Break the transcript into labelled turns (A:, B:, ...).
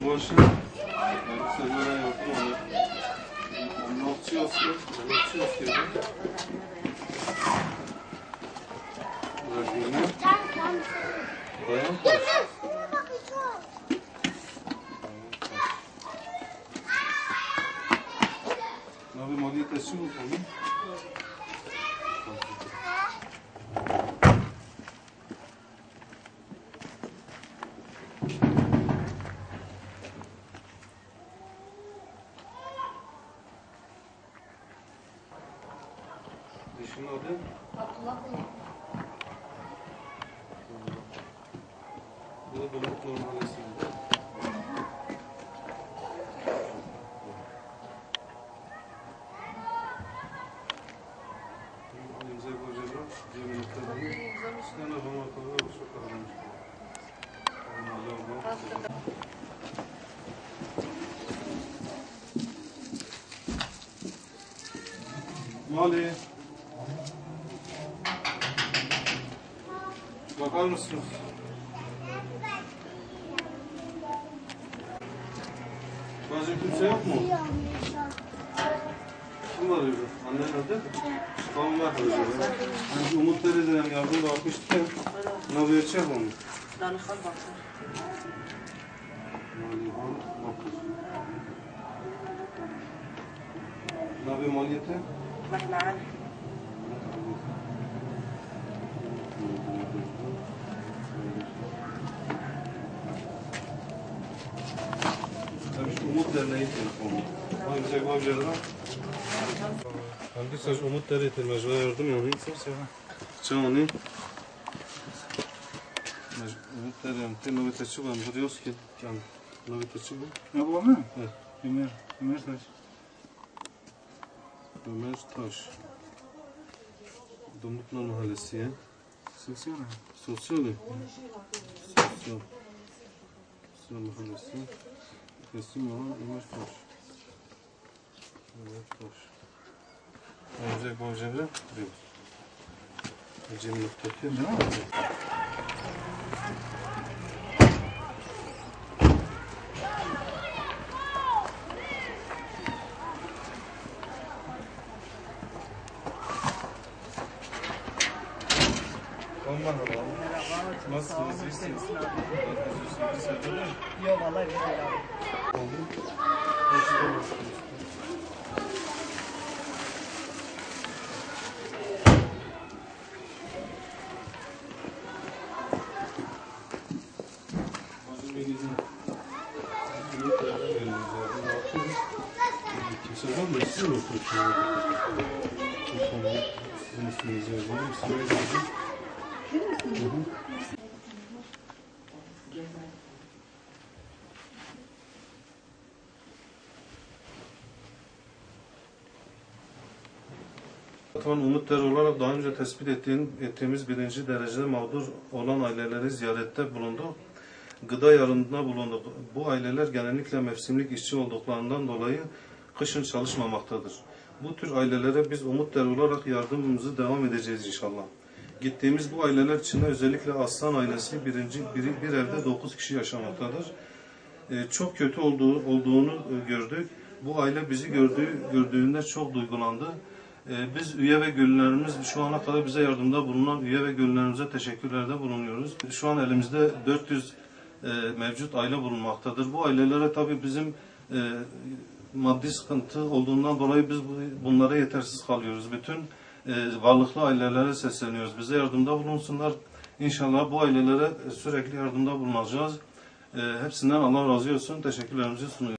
A: Właśnie, zabierają one. Nocy ostre, Zrobimy. Dają też. Nowy model też się upomni. Dişin adı?
B: Abdullah Bey.
A: Bu da Bulut Normalesi'nde. İmza koyacağım. Cemil Kırmızı. Sen de bana kadar çok aramış. Mali. Bakar mısınız? Başka kimse yok mu? Kim var evde? Annen adı? Tamam var. Hani Umut Dere'den yardım bakmıştı ya. Ne verecek onu?
B: Danışman baksın.
A: Ne bir maliyeti?
B: Mahlan.
A: Tabii Umut Derneği telefonu. O yüksek babacığına. Hangi söz Umut Derneği mecbur yardım yani. Çağını. Umut Derneği novi teçi var. Biliyoruz ki yani novi teçi var.
C: Ne bu mu?
A: Evet.
C: Ömer Taş.
A: Ömer Taş. Dumluklar Mahallesi ya.
C: Sosyal.
A: Sosyal. Sosyal. Sosyal Mahallesi. Teslim olan Ömer Taş. Ömer Taş. Önce bu cemre diyoruz. Cemre Taş'ı.
C: Değil mi?
A: Merhaba. Nasılsınız? İyisiniz?
B: Yok vallahi bir şey abi.
A: Kimse var mı? Siz mi oturuyorsunuz? Sizin isminizi yazalım. İsminizi yazalım. Umut Dere olarak daha önce tespit ettiğimiz birinci derecede mağdur olan aileleri ziyarette bulunduk. Gıda yardımında bulunduk. Bu aileler genellikle mevsimlik işçi olduklarından dolayı kışın çalışmamaktadır. Bu tür ailelere biz Umut Dere olarak yardımımızı devam edeceğiz inşallah. Gittiğimiz bu aileler içinde özellikle Aslan ailesi bir evde 9 kişi yaşamaktadır. Çok kötü olduğunu gördük. Bu aile bizi gördüğünde çok duygulandı. Biz üye ve gönüllerimiz şu ana kadar bize yardımda bulunan üye ve gönüllerimize teşekkürlerde bulunuyoruz. Şu an elimizde 400 mevcut aile bulunmaktadır. Bu ailelere tabii bizim maddi sıkıntı olduğundan dolayı biz bunlara yetersiz kalıyoruz. Bütün varlıklı ailelere sesleniyoruz. Bize yardımda bulunsunlar. İnşallah bu ailelere sürekli yardımda bulunacağız. Hepsinden Allah razı olsun. Teşekkürlerimizi sunuyoruz.